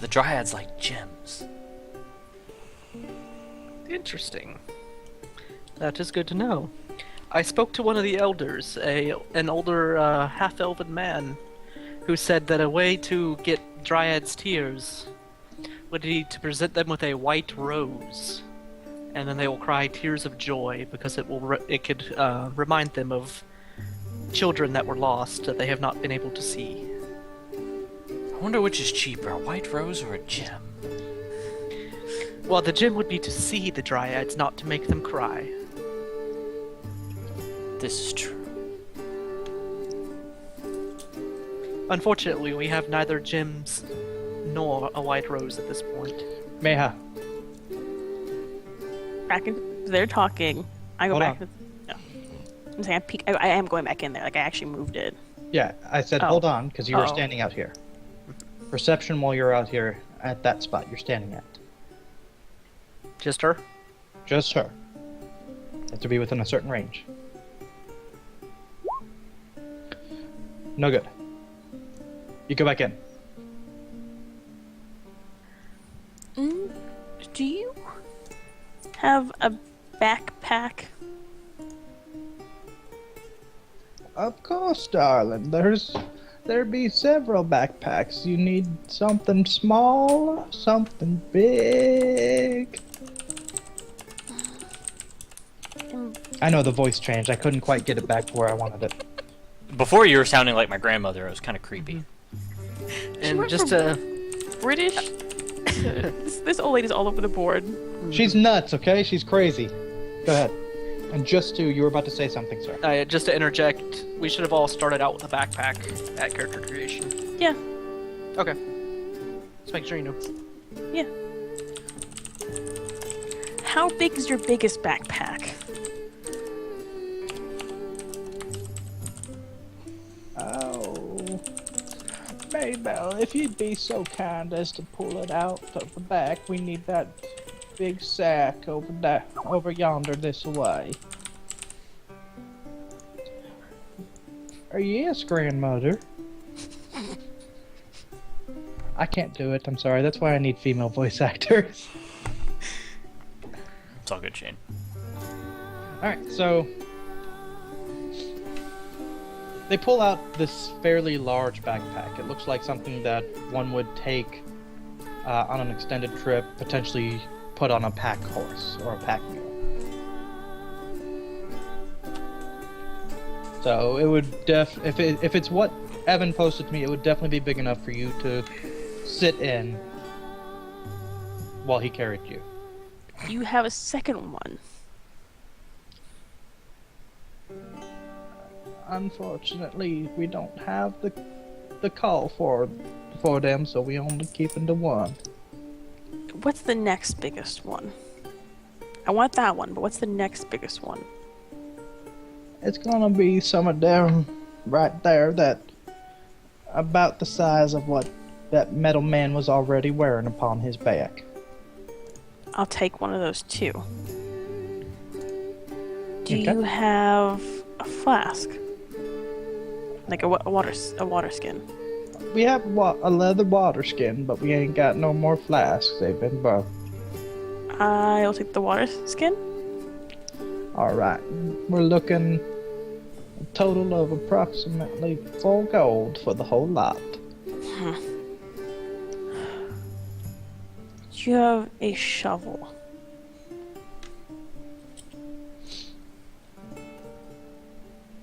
The Dryads like gems. Interesting. That is good to know. I spoke to one of the elders, an older half-elven man, who said that a way to get Dryads' tears would be to present them with a white rose, and then they will cry tears of joy because it could remind them of children that were lost that they have not been able to see. I wonder which is cheaper, a white rose or a gem? Well, the gem would be to see the Dryads, not to make them cry. This is true. Unfortunately, we have neither gems nor a white rose at this point. Meha. Back in, they're talking. I go Hold back. on. No. I'm saying I am going back in there. Like I actually moved it. Yeah, I said Oh. hold on, because you were Oh. standing out here. Perception while you're out here at that spot you're standing at. Just her? Just her. Have to be within a certain range. No good. You go back in. Do you have a backpack? Of course, darling. There be several backpacks. You need something small, something big. I know the voice changed. I couldn't quite get it back to where I wanted it. Before you were sounding like my grandmother. It was kind of creepy. And went just from- to... British? this old lady's all over the board. She's nuts, okay? She's crazy. Go ahead. And you were about to say something, sir. Just to interject, we should have all started out with a backpack at character creation. Yeah. Okay. Just make sure you know. Yeah. How big is your biggest backpack? Oh, Maybell, if you'd be so kind as to pull it out of the back, we need that big sack over yonder this way. Yes, grandmother. I can't do it, I'm sorry. That's why I need female voice actors. It's all good, Shane. Alright, so they pull out this fairly large backpack. It looks like something that one would take on an extended trip, potentially put on a pack horse or a pack mule. So it would if it's what Evan posted to me, it would definitely be big enough for you to sit in while he carried you. You have a second one. Unfortunately, we don't have the call for them, so we only keep into one. What's the next biggest one? I want that one, but what's the next biggest one? It's gonna be somewhere down right there that about the size of what that metal man was already wearing upon his back. I'll take one of those too. Do Okay. you have a flask? Like a water skin? We have a leather water skin, but we ain't got no more flasks. They've been broke. I'll take the water skin. Alright, we're looking a total of approximately 4 gold for the whole lot. Do you have a shovel?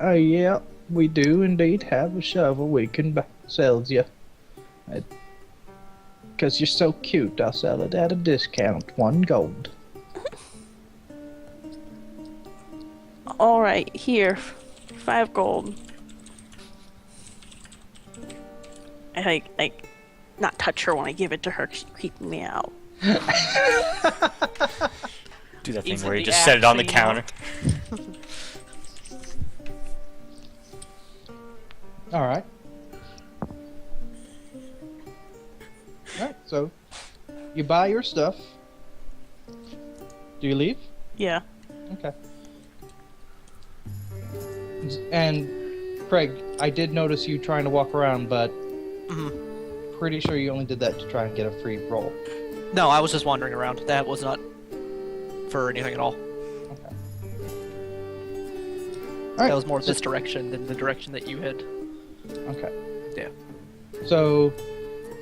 Yeah, we do indeed have a shovel we can sell you. Because you're so cute, I'll sell it at a discount, 1 gold. Alright, here. 5 gold. I like not touch her when I give it to her 'cause she's creeping me out. Do that thing Easy where you the just set it on the action, counter. Alright. Alright, so you buy your stuff. Do you leave? Yeah. Okay. And Craig, I did notice you trying to walk around, but pretty sure you only did that to try and get a free roll. No, I was just wandering around. That was not for anything at all. Okay. That was more this direction than the direction that you had. Okay. Yeah. So,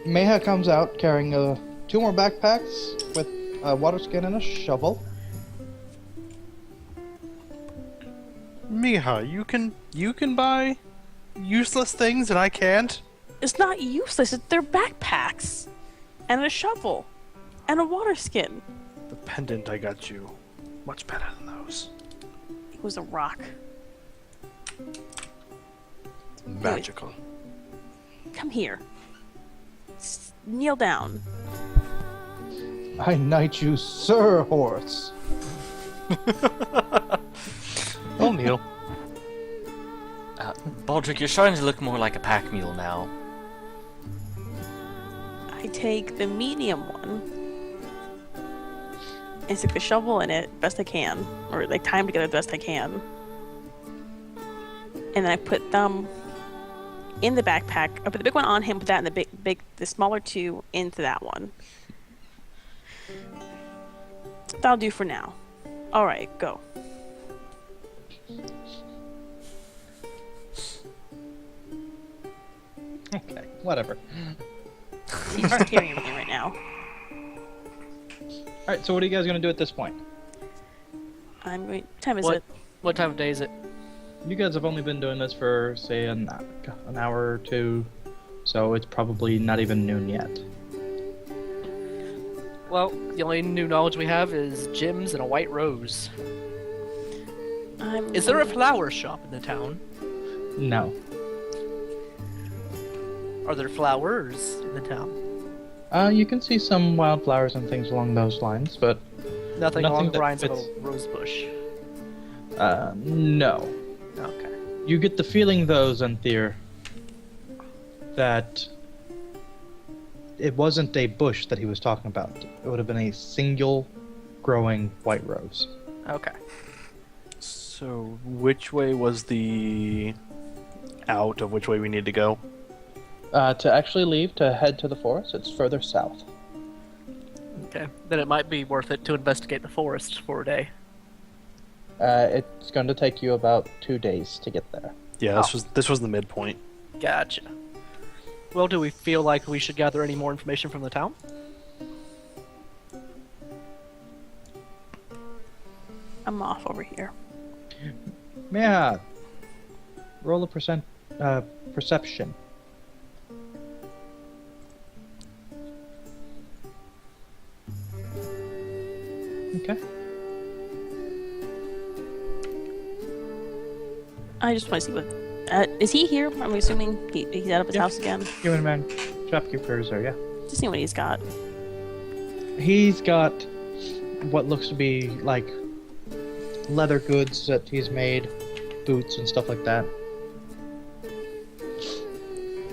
Meha comes out carrying 2 more backpacks with a water skin and a shovel. Miha, you can buy useless things and I can't. It's not useless. They're backpacks, and a shovel, and a water skin. The pendant I got you, much better than those. It was a rock. Magical. Come here. Kneel down. I knight you, Sir Horse. Oh, Neil. Baldric, you're starting to look more like a pack mule now. I take the medium one and stick the shovel in it best I can, or like tie them together the best I can, and then I put them in the backpack. I put the big one on him, put that in the smaller 2 into that one. That'll do for now. All right, go. Okay, whatever. He's not hearing me right now. Alright, so what are you guys gonna do at this point? I'm going. What time is What? it? What time of day is it? You guys have only been doing this for, say, an hour or 2, so it's probably not even noon yet. Well, the only new knowledge we have is gems and a white rose. Is there a flower shop in the town? No. Are there flowers in the town? You can see some wildflowers and things along those lines, but Nothing along the that lines of fits. a rose bush. No. Okay. You get the feeling, though, Zenthier, that it wasn't a bush that he was talking about. It would have been a single growing white rose. Okay. So, which way was the out of which way we need to go? To actually leave to head to the forest, it's further south. Okay. Then it might be worth it to investigate the forest for a day. It's going to take you about 2 days to get there. Yeah, this was the midpoint. Gotcha. Well, do we feel like we should gather any more information from the town? I'm off over here. Yeah. Roll a perception. Okay. I just want to see what. Is he here? I'm assuming he's out of his Yeah. house again. Human man shopkeepers are, yeah. Just see what he's got. He's got what looks to be like leather goods that he's made, boots and stuff like that.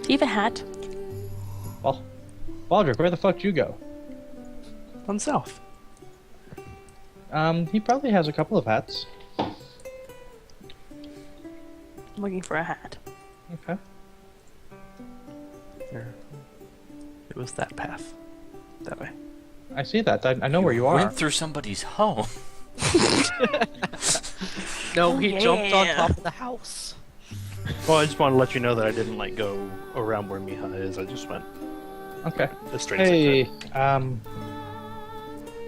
Do you have a hat? Well, Baldric, where the fuck did you go? On south. He probably has a couple of hats. I'm looking for a hat. Okay. There. It was that path. That way. I see that. I know where you are. Went through somebody's home. No, Oh, he jumped on yeah. top of the house. Well, I just want to let you know that I didn't like go around where Miha is. I just went Okay. as straight Hey, as I could.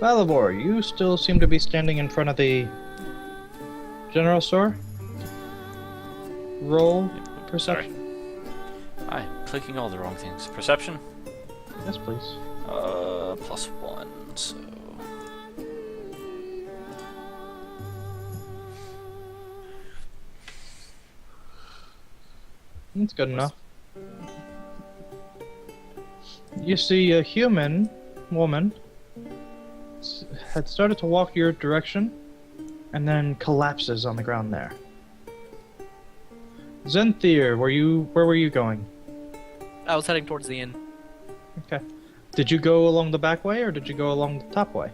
Valavor, you still seem to be standing in front of the general store? Roll perception. I'm clicking all the wrong things. Perception? Yes, please. +1, so... That's good enough. You see a human woman had started to walk your direction and then collapses on the ground there. Zenthier, where were you going? I was heading towards the inn. Okay. Did you go along the back way or did you go along the top way?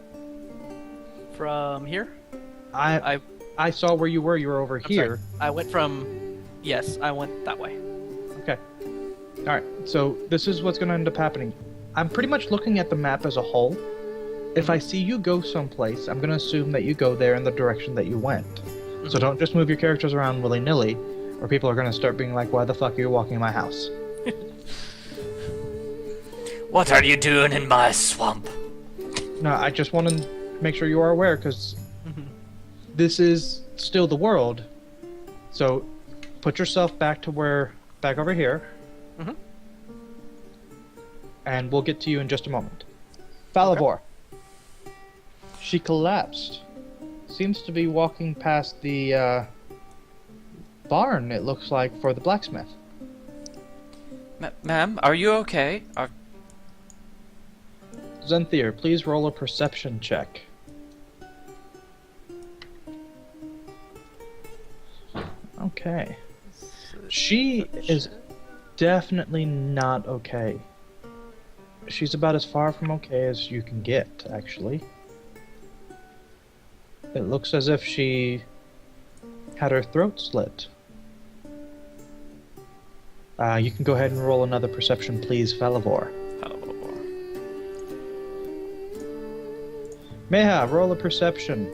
From here? I saw where you were. You were over I'm here. sorry. I went from... Yes, I went that way. Okay. Alright, so this is what's gonna end up happening. I'm pretty much looking at the map as a whole. If I see you go someplace, I'm gonna assume that you go there in the direction that you went. So don't just move your characters around willy-nilly, or people are gonna start being like, why the fuck are you walking in my house? What are you doing in my swamp? No, I just want to make sure you are aware, because this is still the world. So put yourself back over here. Mhm. And we'll get to you in just a moment. Falivor. She collapsed. Seems to be walking past the barn, it looks like, for the blacksmith. Ma'am, are you okay? Zenthier, please roll a perception check. Okay. She is definitely not okay. She's about as far from okay as you can get, actually. It looks as if she had her throat slit. You can go ahead and roll another perception, please, Falivor. Meha, roll a perception.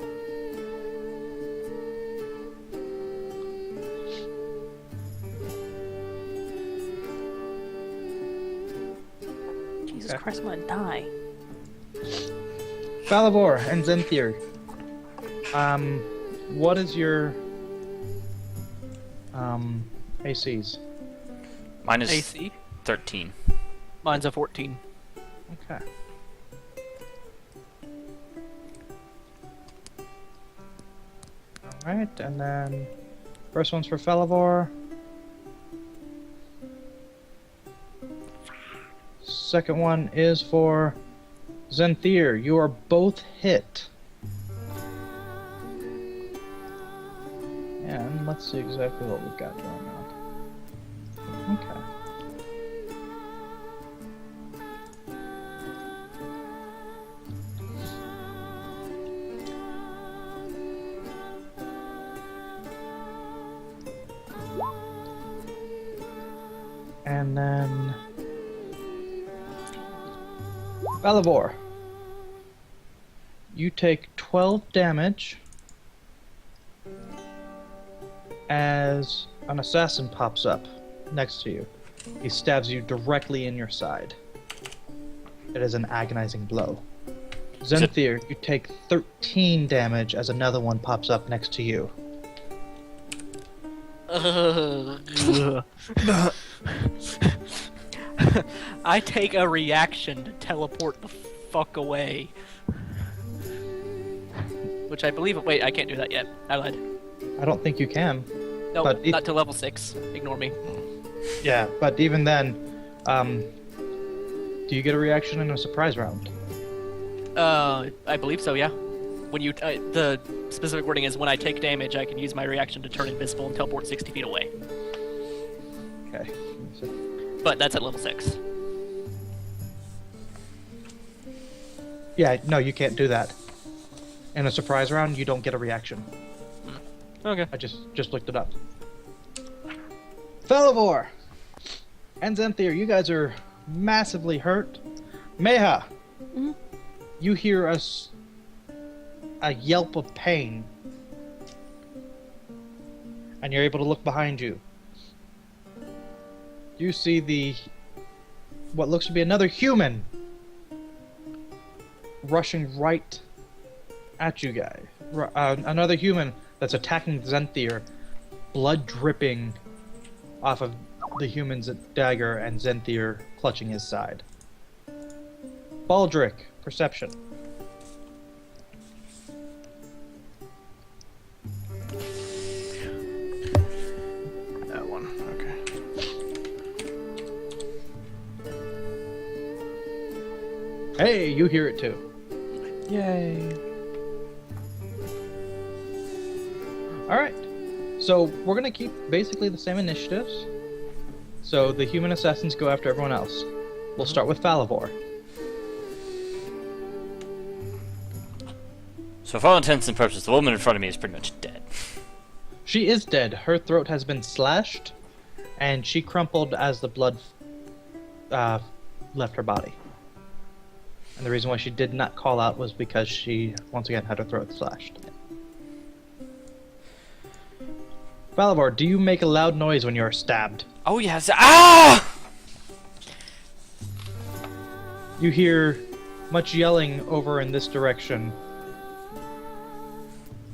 Jesus Okay. Christ, I'm gonna die. Falivor and Zenthier. What is your ACs? Mine is AC. 13. Mine's a 14. Okay. Alright, and then first one's for Falivor. Second one is for Zenthier. You are both hit. And let's see exactly what we've got going on. Okay. And then Falivor, you take 12 damage as an assassin pops up next to you. He stabs you directly in your side. It is an agonizing blow. Zenthier, you take 13 damage as another one pops up next to you. I take a reaction to teleport the fuck away. Which I believe. Wait, I can't do that yet. I lied. I don't think you can. No, But not to level 6. Ignore me. Yeah, but even then, do you get a reaction in a surprise round? I believe so. Yeah. When you the specific wording is when I take damage, I can use my reaction to turn invisible and teleport 60 feet away. Okay. But that's at level 6. Yeah, no, you can't do that. In a surprise round, you don't get a reaction. Okay. I just looked it up. Falivor and Zenthier, you guys are massively hurt. Meha, Mhm. you hear a yelp of pain, and you're able to look behind you. You see what looks to be another human rushing right at you guys. Another human that's attacking Zenthier, blood dripping off of the human's dagger and Zenthier clutching his side. Baldric, perception. That one. Okay. Hey, you hear it too. Yay. Alright, so we're gonna keep basically the same initiatives. So the human assassins go after everyone else. We'll start with Falivor. So for all intents and purposes, the woman in front of me is pretty much dead. She is dead. Her throat has been slashed, and she crumpled as the blood left her body. And the reason why she did not call out was because she, once again, had her throat slashed. Balivor, do you make a loud noise when you're stabbed? Oh yes. Ah! You hear much yelling over in this direction.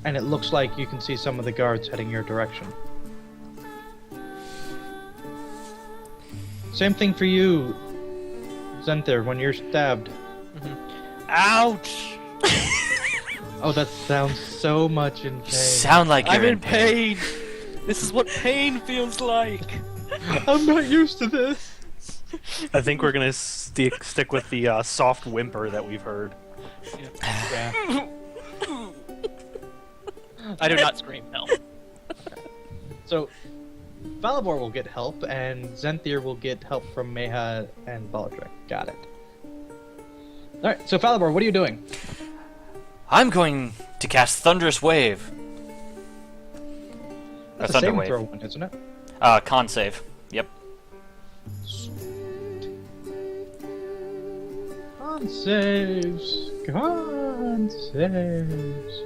And it looks like you can see some of the guards heading your direction. Same thing for you, Zenthir, when you're stabbed. Ouch! Oh, that sounds so much in pain. Sound like you're I'm in pain. This is what pain feels like. I'm not used to this. I think we're gonna stick with the soft whimper that we've heard. Yeah. I do not scream, no. So, Balivor will get help, and Zenthir will get help from Meha and Baldric. Got it. Alright, so Balivor, what are you doing? I'm going to cast Thunderous Wave. That's a Thunder saving Wave. throw one, isn't it? Con save. Yep. Con saves. Con saves.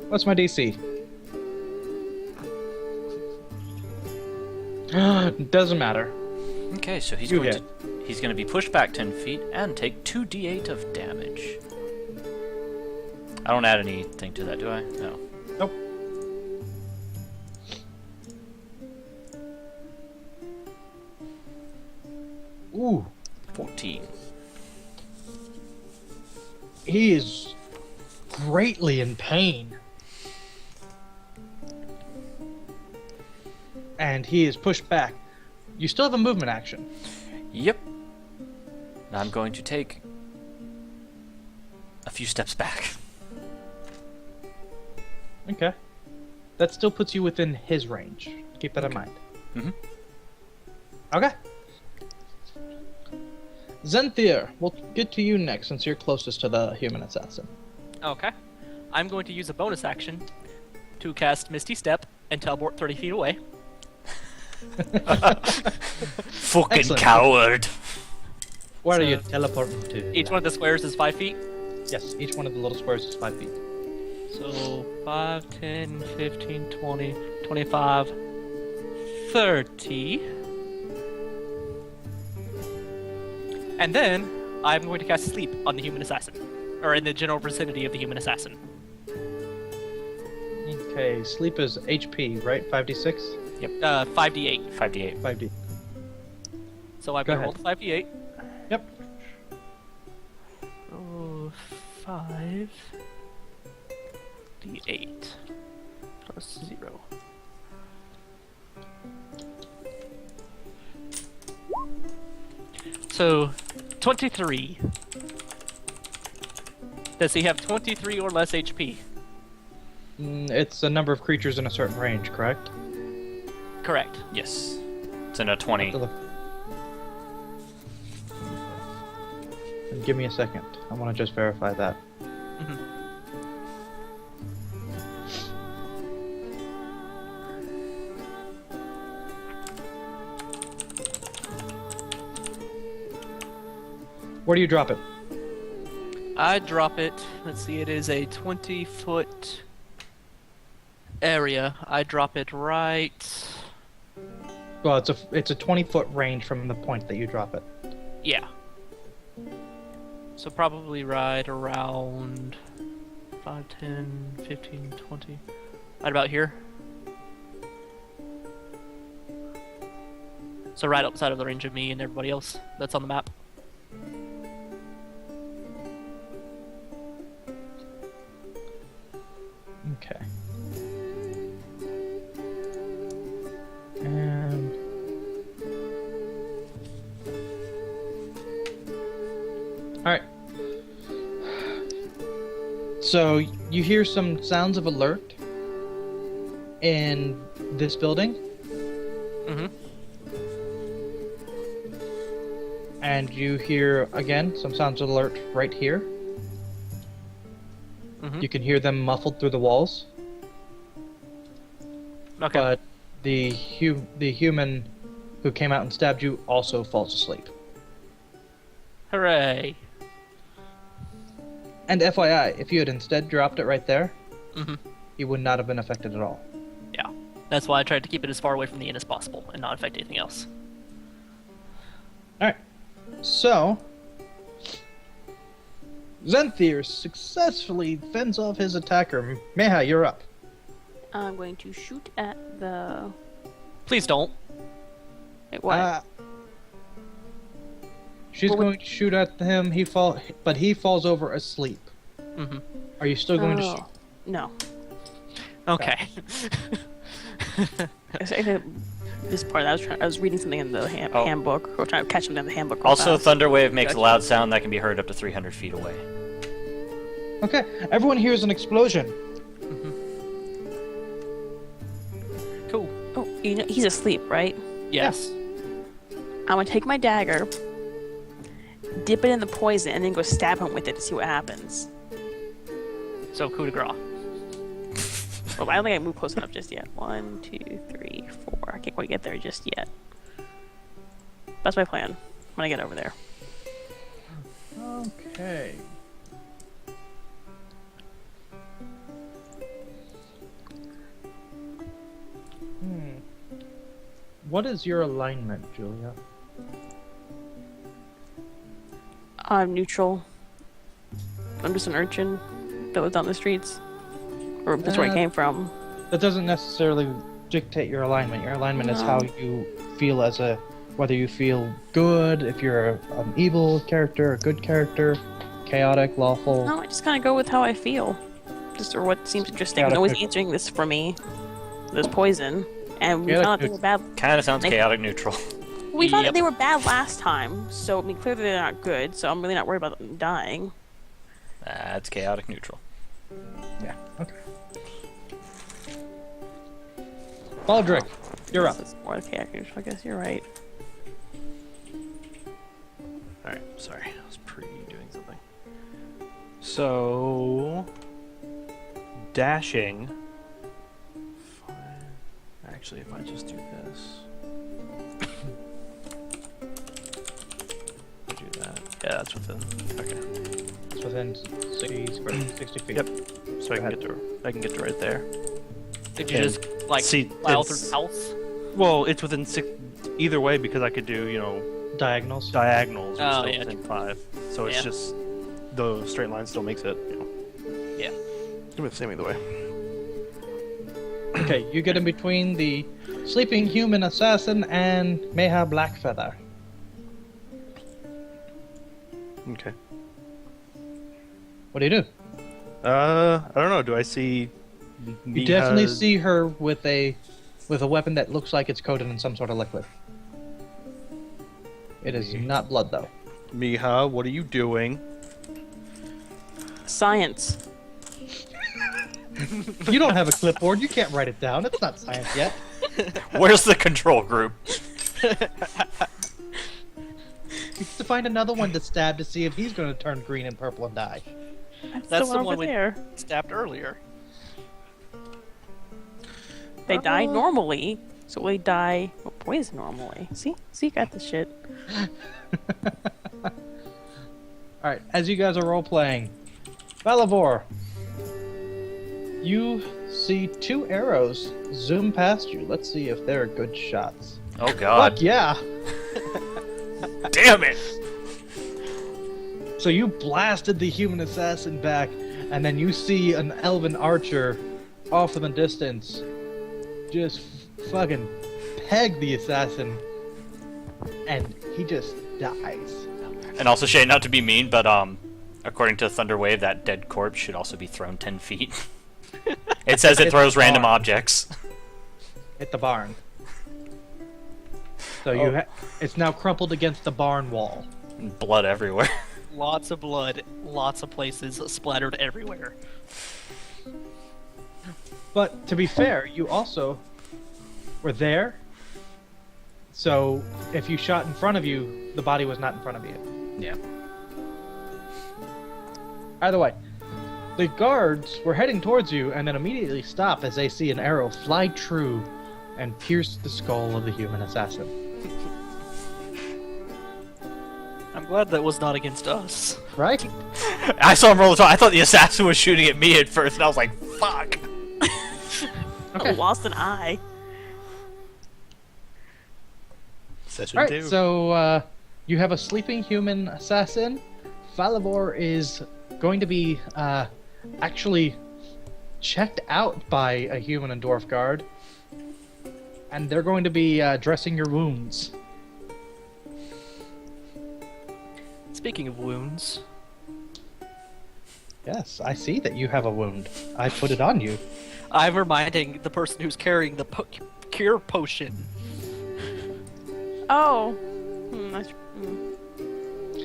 What's my DC? Doesn't matter. Okay, so he's You going hit. to he's going to be pushed back 10 feet and take 2d8 of damage. I don't add anything to that, do I? No. Nope. Ooh, 14. he is greatly in pain. And he is pushed back. You still have a movement action. Yep. Now I'm going to take a few steps back. Okay. That still puts you within his range. Keep that in mind. Mhm. Okay. Zenthir, we'll get to you next since you're closest to the human assassin. Okay. I'm going to use a bonus action to cast Misty Step and teleport 30 feet away. Fucking Excellent. coward. Where are So- you teleporting to? Each one of the squares is 5 feet. Yes, each one of the little squares is 5 feet. So 5, 10, 15, 20, 25, 30. And then I'm going to cast Sleep on the human assassin. Or in the general vicinity of the human assassin. Okay, sleep is HP, right? 5d6? 5d8. 5d8. 5d. So I'm Go going to roll ahead. the 5d8. Yep. Oh, 5 d8 plus 0. So 23. Does he have 23 or less HP? It's a number of creatures in a certain range, correct? Correct. Yes. It's in a 20. And give me a second. I want to just verify that. Where do you drop it? I drop it. Let's see, it is a 20-foot area. I drop it right. Well, it's a 20-foot range from the point that you drop it. Yeah. So probably right around 5, 10, 15, 20. Right about here. So right outside of the range of me and everybody else that's on the map. Okay. And all right. So you hear some sounds of alert in this building, Mm-hmm. and you hear again some sounds of alert right here. Mm-hmm. You can hear them muffled through the walls, Okay. but the human who came out and stabbed you, also falls asleep. Hooray! And FYI, if you had instead dropped it right there, Mhm. he would not have been affected at all. Yeah. That's why I tried to keep it as far away from the inn as possible and not affect anything else. Alright. So, Zenthier successfully fends off his attacker. Meha, you're up. I'm going to shoot at the. Please don't. Wait, what? She's Well, going to shoot at him. But he falls over asleep. Mm-hmm. Are you still going to shoot? Oh, no. Okay. This part, I was reading something in the handbook, or trying to catch something in the handbook. real Also, fast. Thunderwave makes a Gotcha. loud sound that can be heard up to 300 feet away. Okay, everyone hears an explosion. Cool. Oh, he's asleep, right? Yes. I'm gonna take my dagger, dip it in the poison, and then go stab him with it to see what happens. So, coup de grace. Well, I don't think I moved close enough just yet. 1, 2, 3, 4. I can't quite get there just yet. That's my plan when I get over there. Okay. What is your alignment, Julia? I'm neutral. I'm just an urchin that lives on the streets. Or that's where I came from. That doesn't necessarily dictate your alignment. Your alignment is how you feel as a... Whether you feel good, if you're an evil character, a good character, chaotic, lawful. No, I just kind of go with how I feel. Just or what seems interesting. No one's answering this for me. There's poison. And we Yeah, found out they were bad. Kind of sounds chaotic neutral. We found Yep. that they were bad last time, so I mean clearly they're not good. So I'm really not worried about them dying. That's chaotic neutral. Yeah, okay. Baldric, you're up. This is more chaotic neutral. I guess you're right. Alright, sorry. I was pre-doing something. So... Dashing... Fine. Actually, if I just do this... do that. Yeah, that's within... Okay. It's within 60 feet. Yep. So I can get to right there. Did you And just, like, see, plow through it's- the house? Well, it's within 6... Either way, because I could do, you know, Diagonals. diagonals or Oh, still yeah, within 5. So it's Yeah. just... The straight line still makes it, you know. Yeah. It'll be the same either way. Okay, you get in between the sleeping human assassin and Meha Blackfeather. Okay. What do you do? I don't know. Do I see? You definitely see her with a weapon that looks like it's coated in some sort of liquid. It is not blood, though. Miha. What are you doing? Science. You don't have a clipboard. You can't write it down. It's not science yet. Where's the control group? You have to find another one to stab to see if he's going to turn green and purple and die. That's the the one one over we there. stabbed earlier. They die normally, so they die of poison normally. See, you got this shit. Alright, as you guys are role-playing, Valavor, you see 2 arrows zoom past you. Let's see if they're good shots. Oh god. Fuck yeah! Damn it! So you blasted the human assassin back, and then you see an elven archer off in the distance just fucking peg the assassin, and he just dies. And also, Shay, not to be mean, but according to Thunderwave, that dead corpse should also be thrown 10 feet. It says it It's throws random far. objects. Hit the barn. So you it's now crumpled against the barn wall. And blood everywhere. Lots of blood, lots of places splattered everywhere. But to be fair, you also were there. So if you shot in front of you, the body was not in front of you. Yeah. Either way, the guards were heading towards you and then immediately stop as they see an arrow fly true and pierce the skull of the human assassin. glad that was not against us. Right? I saw him roll the top. I thought the assassin was shooting at me at first, and I was like, fuck. Okay. Lost an eye. Session Alright, 2. so you have a sleeping human assassin. Falivor is going to be actually checked out by a human and dwarf guard. And they're going to be dressing your wounds. Speaking of wounds, Yes, I see that you have a wound. I put it on you. I'm reminding the person who's carrying the cure potion. Oh.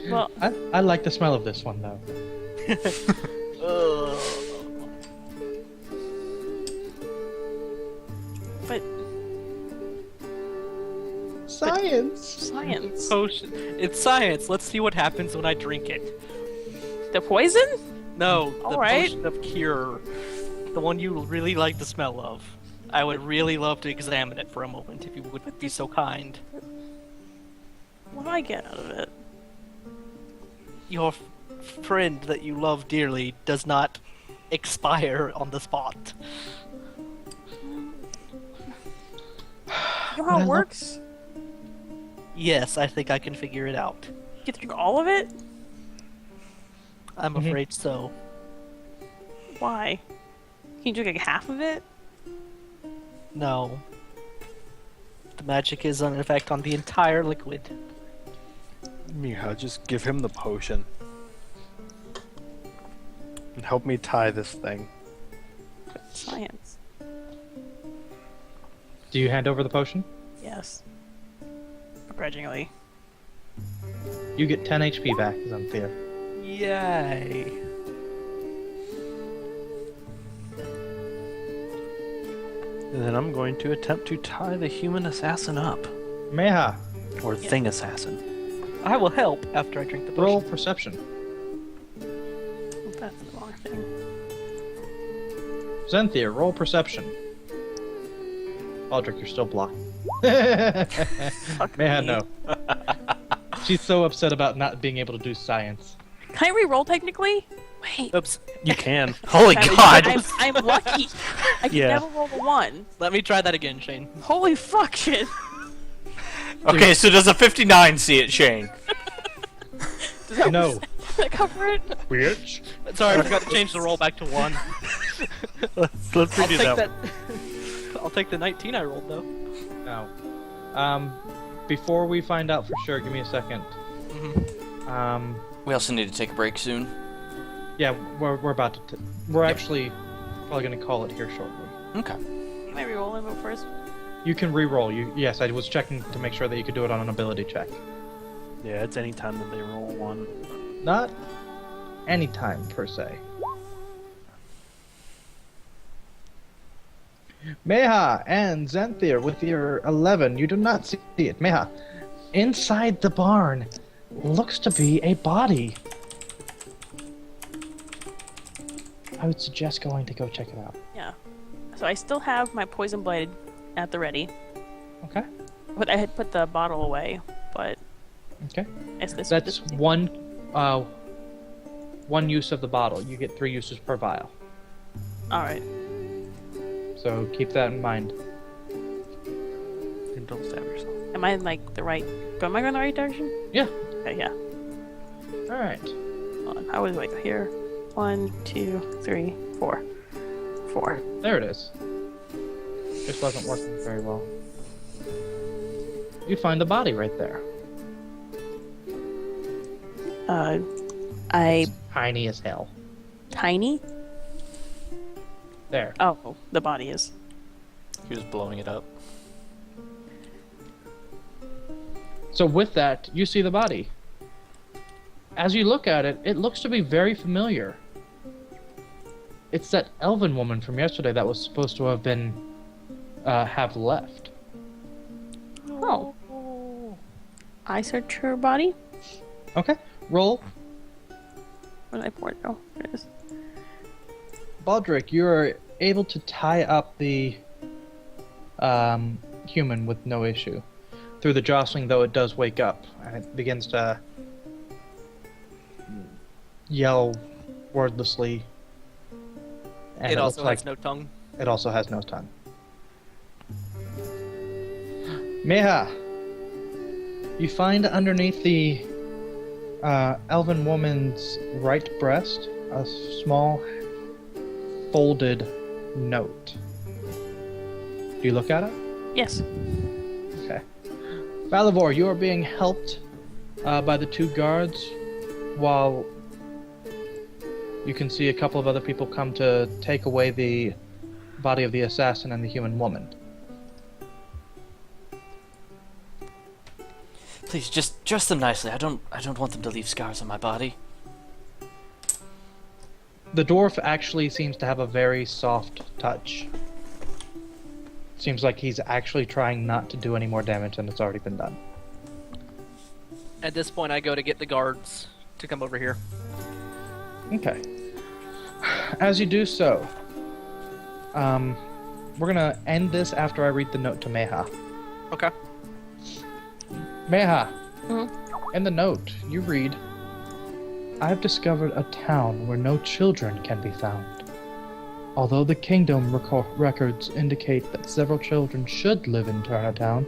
Well, I like the smell of this one, though. but Science! science. Potion. It's science. Let's see what happens when I drink it. The poison? No, the Alright. potion of cure. The one you really like the smell of. I would really love to examine it for a moment if you would be so kind. What do I get out of it? Your friend that you love dearly does not expire on the spot. You know how it works? Yes, I think I can figure it out. You get to drink all of it? I'm afraid so. Why? Can you drink like half of it? No. The magic is in effect on the entire liquid. Miha, just give him the potion. And help me tie this thing. Science. Do you hand over the potion? Yes. Begrudgingly. You get 10 HP back, Xanthia. Yay. And then I'm going to attempt to tie the human assassin up. Meha, Or thing assassin. I will help after I drink the potion. roll perception. That's the wrong thing. Xanthia, roll perception. Aldrich, you're still blocked. Meha, me. no. She's so upset about not being able to do science. Can I re-roll technically? Wait. Oops. You can. Holy God! I'm lucky. I can Yeah. never roll a 1. Let me try that again, Shane. Holy fuck shit. Okay, so does a 59 see it, Shane? Does that, No. does that cover it? Bitch. Sorry, I forgot to change the roll back to 1. Let's I'll redo take that. that. I'll take the 19 I rolled though. No. Before we find out for sure, give me a second. We also need to take a break soon. Yeah, we're about to. We're actually probably gonna call it here shortly. Okay. Can I re-roll and vote first? You can re-roll. Yes, I was checking to make sure that you could do it on an ability check. Yeah, it's any time that they roll one. Not any time per se. Meha and Xanthir with your 11. You do not see it. Meha, inside the barn looks to be a body. I would suggest going to go check it out. Yeah. So I still have my poison blade at the ready. Okay. But I had put the bottle away, but Okay. it's this. That's this one use of the bottle. You get 3 uses per vial. Alright. So keep that in mind. And don't stab yourself. Am I in like the right? Am I going the right direction? Yeah. Okay, yeah. All right. Hold on. How was I go here? 1, 2, 3, 4. 4. There it is. Just wasn't working very well. You find the body right there. I Tiny as hell. tiny? There. Oh, the body is. He was blowing it up. So with that, you see the body. As you look at it, it looks to be very familiar. It's that elven woman from yesterday that was supposed to have been have left. Oh. I search her body. Okay. Roll. Where did I pour it? Oh, there it is. Baldric, you are able to tie up the human with no issue. Through the jostling, though, it does wake up and it begins to yell wordlessly. And It looks also like has no tongue. it also has no tongue. Meha, you find underneath the elven woman's right breast a small folded note. Do you look at it? Yes. Okay. Valavor, you are being helped by the two guards while you can see a couple of other people come to take away the body of the assassin and the human woman. Please, just dress them nicely. I don't want them to leave scars on my body. The dwarf actually seems to have a very soft touch. Seems like he's actually trying not to do any more damage than it's already been done. At this point, I go to get the guards to come over here. Okay. As you do so, we're gonna end this after I read the note to Meha. Okay. Meha, in the note, you read, I have discovered a town where no children can be found. Although the kingdom records indicate that several children should live in Town,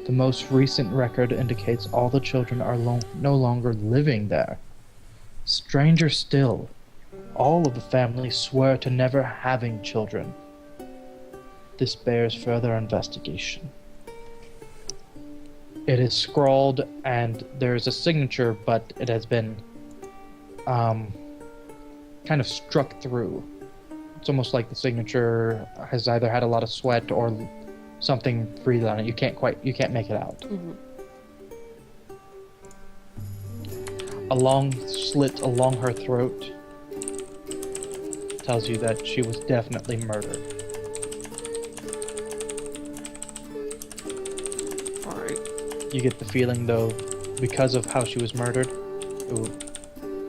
the most recent record indicates all the children are no longer living there. Stranger still, all of the family swear to never having children. This bears further investigation. It is scrawled and there is a signature, but it has been kind of struck through. It's almost like the signature has either had a lot of sweat or something breathed on it. You can't make it out. A long slit along her throat tells you that she was definitely murdered. Alright. You get the feeling, though, because of how she was murdered,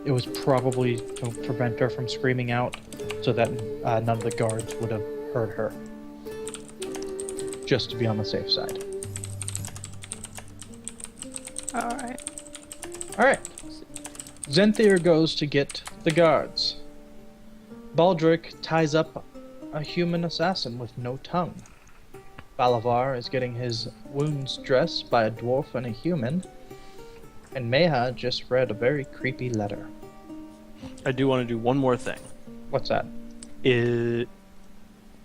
it was probably to prevent her from screaming out so that none of the guards would have heard her. Just to be on the safe side. Alright. Alright. Zenthier goes to get the guards. Baldric ties up a human assassin with no tongue. Balavar is getting his wounds dressed by a dwarf and a human. And Meha just read a very creepy letter. I do want to do one more thing. What's that? Is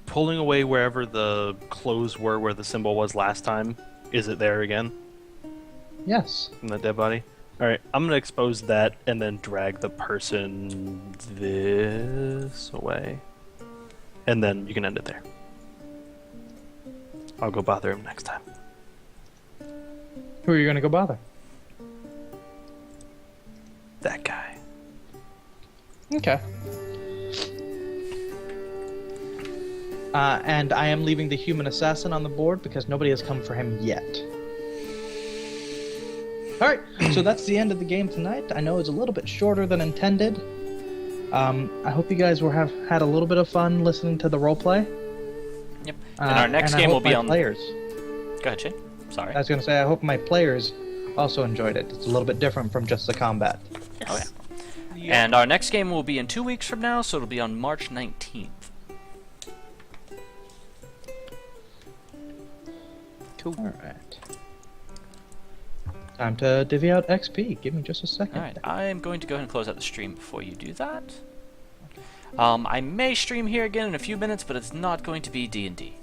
pulling away wherever the clothes were, where the symbol was last time. Is it there again? Yes. In the dead body? Alright, I'm gonna expose that and then drag the person this away. And then you can end it there. I'll go bother him next time. Who are you gonna go bother? That guy. Okay. And I am leaving the human assassin on the board because nobody has come for him yet. Alright, so that's the end of the game tonight. I know it's a little bit shorter than intended. I hope you guys have had a little bit of fun listening to the roleplay. Yep. And our next and I game will hope be my on. players. Go ahead, Shane. Sorry. I was gonna say I hope my players also enjoyed it. It's a little bit different from just the combat. Oh yeah. And our next game will be in 2 weeks from now, so it'll be on March 19th. Cool. Alright. Time to divvy out XP. Give me just a second. Alright, I'm going to go ahead and close out the stream before you do that. I may stream here again in a few minutes, but it's not going to be D&D.